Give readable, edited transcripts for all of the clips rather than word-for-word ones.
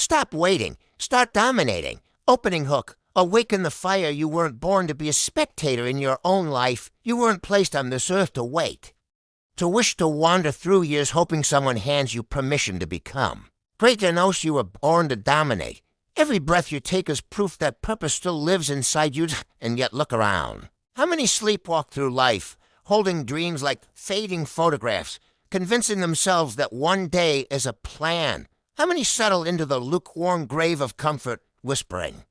Stop waiting. Start dominating. Opening hook. Awaken the fire. You weren't born to be a spectator in your own life. You weren't placed on this earth to wait. To wish to wander through years hoping someone hands you permission to become. Great to know you were born to dominate. Every breath you take is proof that purpose still lives inside you, and yet look around. How many sleepwalk through life, holding dreams like fading photographs, convincing themselves that one day is a plan? How many settle into the lukewarm grave of comfort, whispering,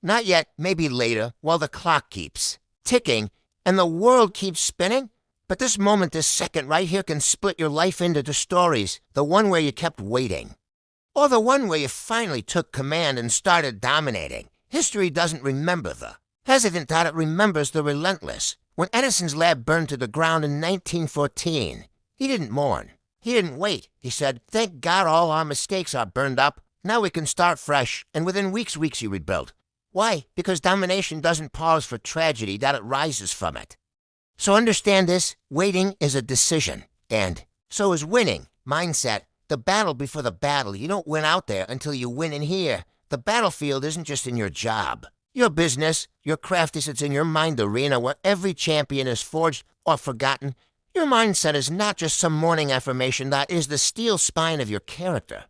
"Not yet, maybe later," while the clock keeps ticking and the world keeps spinning? But this moment, this second right here can split your life into two stories, the one where you kept waiting, or the one where you finally took command and started dominating. History doesn't remember the hesitant, that it remembers the relentless. When Edison's lab burned to the ground in 1914, he didn't mourn. He didn't wait. He said, "Thank God all our mistakes are burned up. Now we can start fresh." And within weeks he rebuilt. Why? Because domination doesn't pause for tragedy, that it rises from it. So understand this, waiting is a decision. And so is winning. Mindset, the battle before the battle. You don't win out there until you win in here. The battlefield isn't just in your job. Your business, your craft is in your mind arena where every champion is forged or forgotten. Your mindset is not just some morning affirmation, that is the steel spine of your character.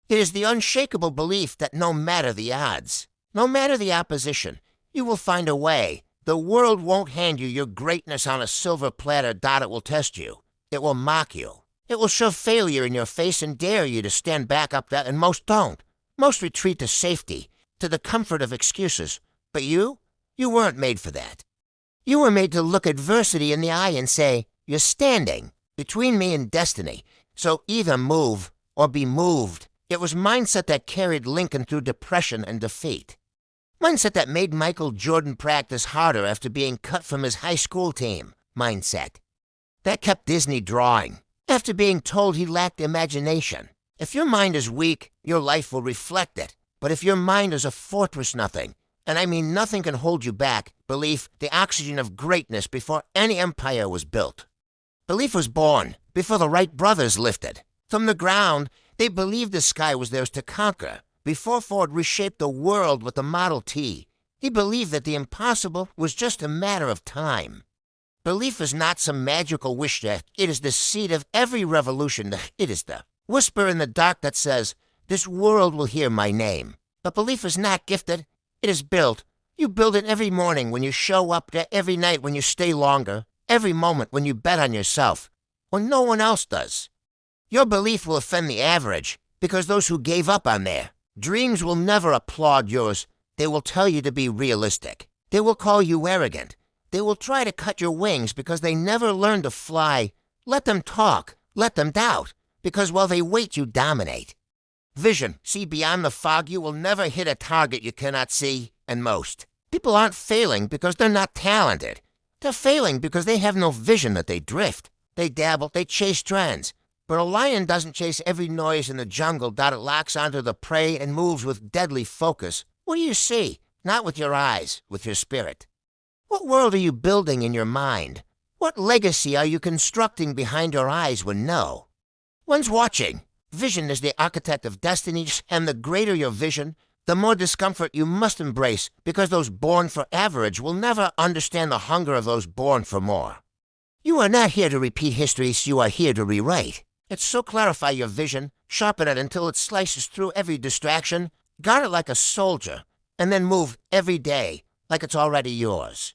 It is the unshakable belief that no matter the odds, no matter the opposition, you will find a way. The world won't hand you your greatness on a silver platter. It will test you. It will mock you. It will shove failure in your face and dare you to stand back up that, and most don't. Most retreat to safety, to the comfort of excuses. But you weren't made for that. You were made to look adversity in the eye and say, "You're standing between me and destiny, so either move or be moved." It was mindset that carried Lincoln through depression and defeat. Mindset that made Michael Jordan practice harder after being cut from his high school team. Mindset that kept Disney drawing after being told he lacked imagination. If your mind is weak, your life will reflect it. But if your mind is a fortress, nothing, and I mean nothing, can hold you back. Belief, the oxygen of greatness before any empire was built. Belief was born before the Wright brothers lifted. From the ground, they believed the sky was theirs to conquer. Before Ford reshaped the world with the Model T, he believed that the impossible was just a matter of time. Belief is not some magical wish list. It is the seed of every revolution. It is the whisper in the dark that says, "This world will hear my name." But belief is not gifted. It is built. You build it every morning when you show up, every night when you stay longer, every moment when you bet on yourself, when no one else does. Your belief will offend the average, because those who gave up on their dreams will never applaud yours. They will tell you to be realistic. They will call you arrogant. They will try to cut your wings because they never learned to fly. Let them talk. Let them doubt. Because while they wait, you dominate. Vision. See beyond the fog. You will never hit a target you cannot see. And most people aren't failing because they're not talented. They're failing because they have no vision, that they drift. They dabble. They chase trends. But a lion doesn't chase every noise in the jungle. It locks onto the prey and moves with deadly focus. What do you see? Not with your eyes, with your spirit. What world are you building in your mind? What legacy are you constructing behind your eyes when no one's watching? Vision is the architect of destiny, and the greater your vision, the more discomfort you must embrace, because those born for average will never understand the hunger of those born for more. You are not here to repeat history, you are here to rewrite. It's so clarify your vision, sharpen it until it slices through every distraction, guard it like a soldier, and then move every day like it's already yours.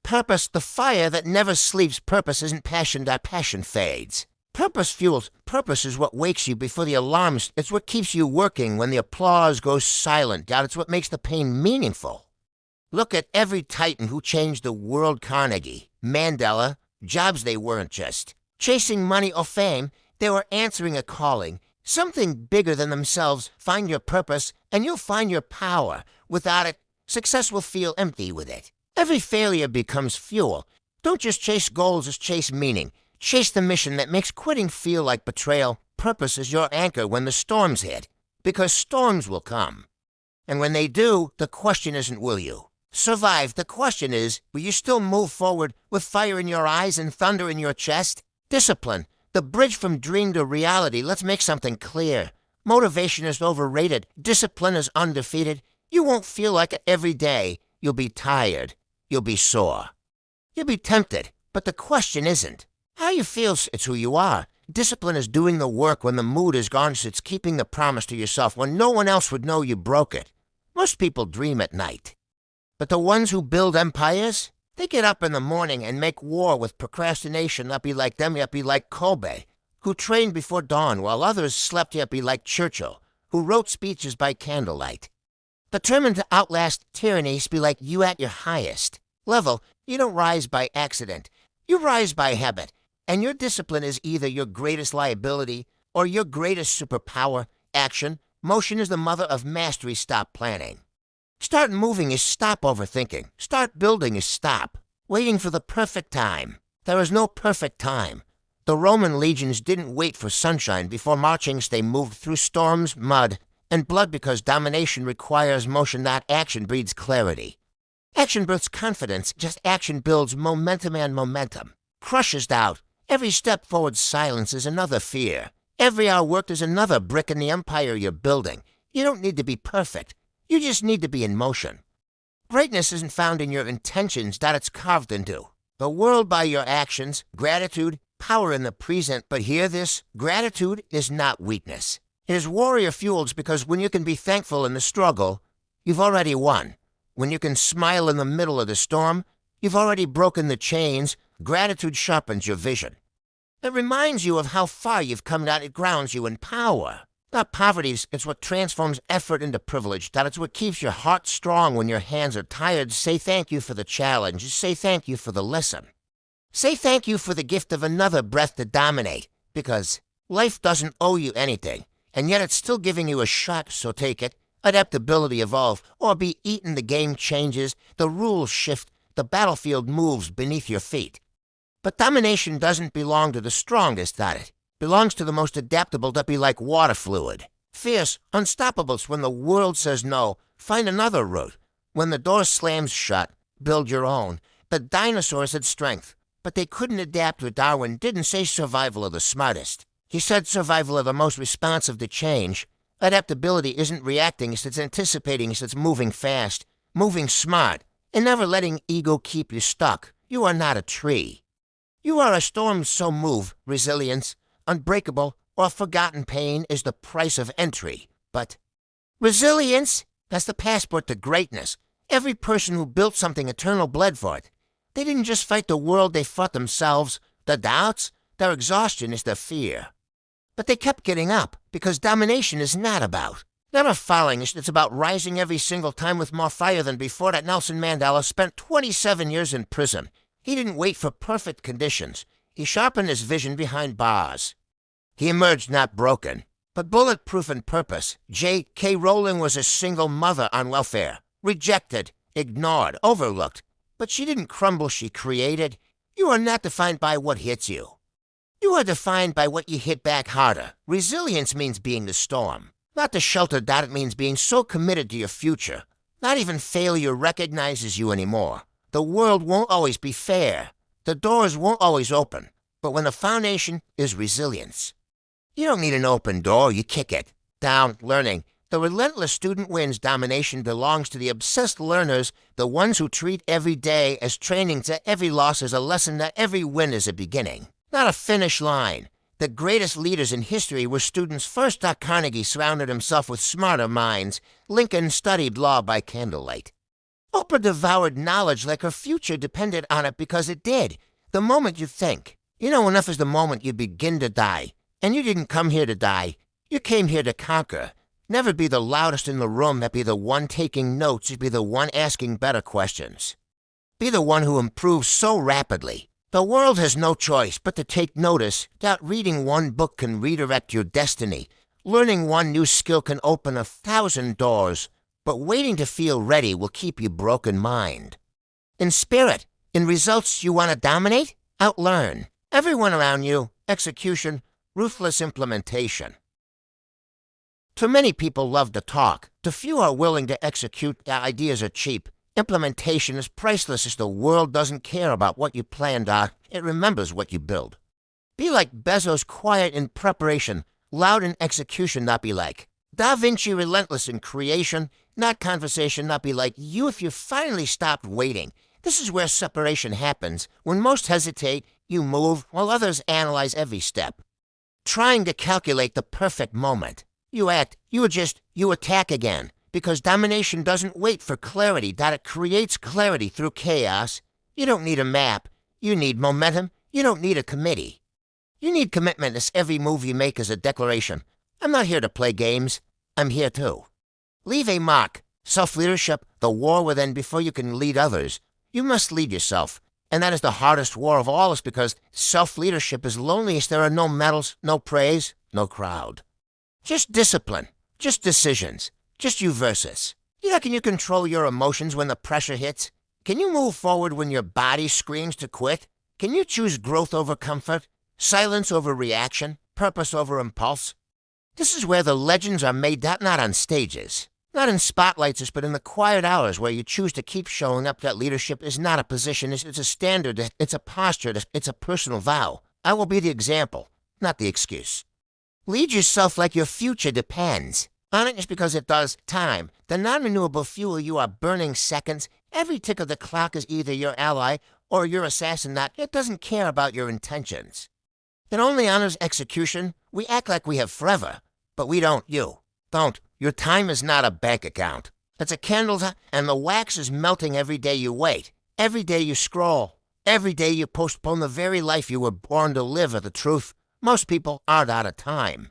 Purpose, the fire that never sleeps. Purpose isn't passion, that passion fades. Purpose fuels. Purpose is what wakes you before the alarms. It's what keeps you working when the applause goes silent. It's what makes the pain meaningful. Look at every titan who changed the world. Carnegie, Mandela. Jobs, they weren't just chasing money or fame. They were answering a calling, something bigger than themselves. Find your purpose, and you'll find your power. Without it, success will feel empty with it. Every failure becomes fuel. Don't just chase goals, just chase meaning. Chase the mission that makes quitting feel like betrayal. Purpose is your anchor when the storms hit, because storms will come. And when they do, the question isn't will you survive. The question is, will you still move forward with fire in your eyes and thunder in your chest? Discipline. The bridge from dream to reality. Let's make something clear. Motivation is overrated. Discipline is undefeated. You won't feel like it every day. You'll be tired. You'll be sore. You'll be tempted, but the question isn't how you feel, it's who you are. Discipline is doing the work when the mood is gone, so it's keeping the promise to yourself when no one else would know you broke it. Most people dream at night. But the ones who build empires, they get up in the morning and make war with procrastination. That be like them, that be like Kobe, who trained before dawn while others slept. Yet be like Churchill, who wrote speeches by candlelight. Determined to outlast tyranny, be like you at your highest level. You don't rise by accident. You rise by habit. And your discipline is either your greatest liability or your greatest superpower. Action, motion is the mother of mastery. Stop planning. Start moving is stop overthinking. Start building is stop waiting for the perfect time. There is no perfect time. The Roman legions didn't wait for sunshine before marching. They moved through storms, mud, and blood because domination requires motion, not action breeds clarity. Action births confidence, just action builds momentum, and momentum crushes doubt. Every step forward silence is another fear. Every hour worked is another brick in the empire you're building. You don't need to be perfect. You just need to be in motion. Greatness isn't found in your intentions, that it's carved into the world by your actions. Gratitude, power in the present. But hear this, gratitude is not weakness. It is warrior fuels, because when you can be thankful in the struggle, you've already won. When you can smile in the middle of the storm, you've already broken the chains. Gratitude sharpens your vision. It reminds you of how far you've come, that it grounds you in power. Not poverty, it's what transforms effort into privilege, that it's what keeps your heart strong when your hands are tired. Say thank you for the challenge. Say thank you for the lesson. Say thank you for the gift of another breath to dominate, because life doesn't owe you anything, and yet it's still giving you a shot, so take it. Adaptability, evolve, or be eaten. The game changes, the rules shift, the battlefield moves beneath your feet. But domination doesn't belong to the strongest, that it belongs to the most adaptable. That be like water fluid. Fierce, unstoppable when the world says no. Find another route. When the door slams shut, build your own. The dinosaurs had strength, but they couldn't adapt. With Darwin didn't say survival of the smartest. He said survival of the most responsive to change. Adaptability isn't reacting, it's anticipating, it's moving fast, moving smart, and never letting ego keep you stuck. You are not a tree. You are a storm, so move. Resilience, unbreakable, or forgotten pain is the price of entry. But resilience, that's the passport to greatness. Every person who built something eternal bled for it. They didn't just fight the world, they fought themselves. Their doubts, their exhaustion is their fear. But they kept getting up, because domination is not about never falling. It's about rising every single time with more fire than before. That Nelson Mandela spent 27 years in prison. He didn't wait for perfect conditions. He sharpened his vision behind bars. He emerged not broken, but bulletproof in purpose. J.K. Rowling was a single mother on welfare, rejected, ignored, overlooked. But she didn't crumble, she created. You are not defined by what hits you. You are defined by what you hit back harder. Resilience means being the storm, not the shelter. That it means being so committed to your future. Not even failure recognizes you anymore. The world won't always be fair. The doors won't always open. But when the foundation is resilience, you don't need an open door, you kick it down. Learning. The relentless student wins. Domination belongs to the obsessed learners, the ones who treat every day as training, to every loss as a lesson, that every win is a beginning, not a finish line. The greatest leaders in history were students first. Carnegie surrounded himself with smarter minds. Lincoln studied law by candlelight. Oprah devoured knowledge like her future depended on it, because it did. The moment you think you know enough is the moment you begin to die. And you didn't come here to die. You came here to conquer. Never be the loudest in the room, that be the one taking notes, be the one asking better questions. Be the one who improves so rapidly. The world has no choice but to take notice. That reading one book can redirect your destiny. Learning one new skill can open 1,000 doors. But waiting to feel ready will keep you broken mind. In spirit, in results you want to dominate, outlearn everyone around you. Execution, ruthless implementation. Too many people love to talk. Too few are willing to execute. Their ideas are cheap. Implementation is priceless, as the world doesn't care about what you planned. It remembers what you build. Be like Bezos, quiet in preparation, loud in execution, not be like. Da Vinci relentless in creation, not conversation, not be like you if you finally stopped waiting. This is where separation happens. When most hesitate, you move, while others analyze every step, trying to calculate the perfect moment. You act, you adjust, you attack again, because domination doesn't wait for clarity, that it creates clarity through chaos. You don't need a map. You need momentum. You don't need a committee. You need commitment, as every move you make is a declaration. I'm not here to play games. I'm here to leave a mark. Self-leadership, the war within before you can lead others. You must lead yourself. And that is the hardest war of all, is because self-leadership is loneliest. There are no medals, no praise, no crowd. Just discipline, just decisions, just you versus. Can you control your emotions when the pressure hits? Can you move forward when your body screams to quit? Can you choose growth over comfort, silence over reaction, purpose over impulse? This is where the legends are made, not on stages, not in spotlights, but in the quiet hours where you choose to keep showing up. That leadership is not a position, it's a standard, it's a posture, it's a personal vow. I will be the example, not the excuse. Lead yourself like your future depends on it, just because it does. Time, the non-renewable fuel you are burning seconds. Every tick of the clock is either your ally or your assassin. It doesn't care about your intentions. It only honors execution. We act like we have forever, but we don't. You don't. Your time is not a bank account. It's a candle, and the wax is melting every day you wait, every day you scroll, every day you postpone the very life you were born to live. Or the truth, most people aren't out of time.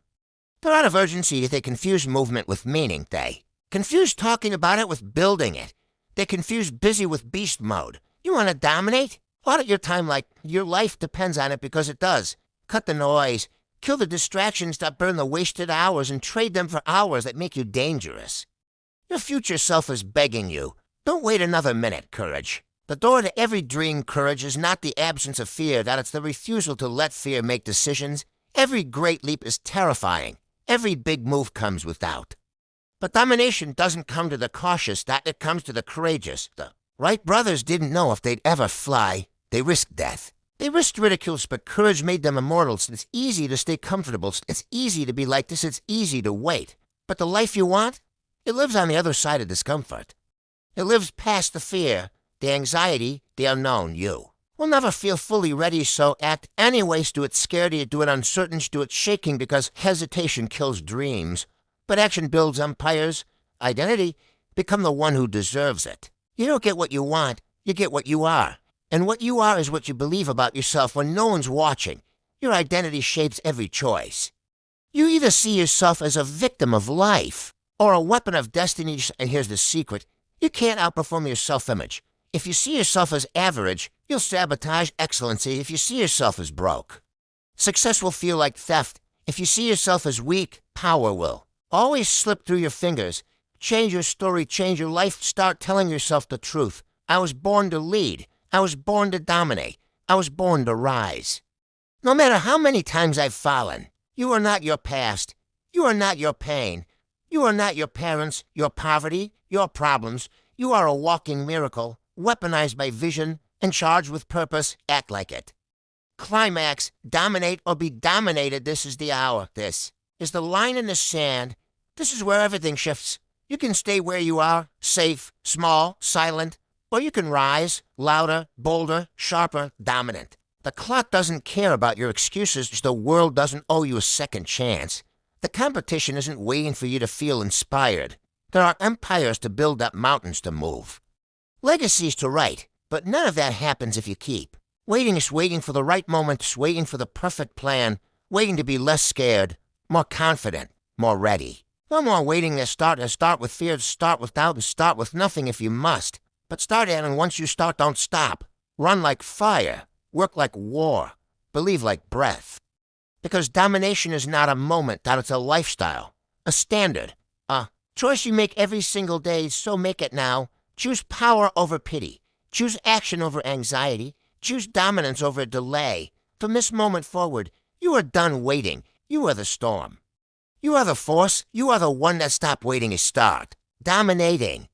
They're out of urgency. They confuse movement with meaning. They confuse talking about it with building it. They confuse busy with beast mode. You want to dominate? Audit your time like your life depends on it, because it does. Cut the noise. Kill the distractions that burn the wasted hours and trade them for hours that make you dangerous. Your future self is begging you. Don't wait another minute, courage. The door to every dream, courage, is not the absence of fear, that it's the refusal to let fear make decisions. Every great leap is terrifying. Every big move comes with doubt. But domination doesn't come to the cautious, that it comes to the courageous. The Wright brothers didn't know if they'd ever fly. They risked death. They risked ridicule, but courage made them immortals. It's easy to stay comfortable. It's easy to be like this. It's easy to wait. But the life you want, it lives on the other side of discomfort. It lives past the fear, the anxiety, the unknown. You will never feel fully ready, so act anyways. Do it scared, do it uncertain, do it shaking, because hesitation kills dreams. But action builds empires. Identity, become the one who deserves it. You don't get what you want, you get what you are. And what you are is what you believe about yourself when no one's watching. Your identity shapes every choice. You either see yourself as a victim of life or a weapon of destiny. And here's the secret. You can't outperform your self-image. If you see yourself as average, you'll sabotage excellency. If you see yourself as broke, success will feel like theft. If you see yourself as weak, power will always slip through your fingers. Change your story, change your life. Start telling yourself the truth. I was born to lead. I was born to dominate. I was born to rise. No matter how many times I've fallen, you are not your past. You are not your pain. You are not your parents, your poverty, your problems. You are a walking miracle, weaponized by vision and charged with purpose. Act like it. Climax, dominate or be dominated. This is the hour. This is the line in the sand. This is where everything shifts. You can stay where you are, safe, small, silent, or you can rise, louder, bolder, sharper, dominant. The clock doesn't care about your excuses. The world doesn't owe you a second chance. The competition isn't waiting for you to feel inspired. There are empires to build up, mountains to move, legacies to write, but none of that happens if you keep waiting. Is waiting for the right moment, waiting for the perfect plan, waiting to be less scared, more confident, more ready. No more waiting to start with fear, to start with doubt, to start with nothing if you must. But start at, and once you start, don't stop. Run like fire. Work like war. Believe like breath. Because domination is not a moment, that it's a lifestyle, a standard, a choice you make every single day, so make it now. Choose power over pity. Choose action over anxiety. Choose dominance over delay. From this moment forward, you are done waiting. You are the storm. You are the force. You are the one that stopped waiting to start. Dominating.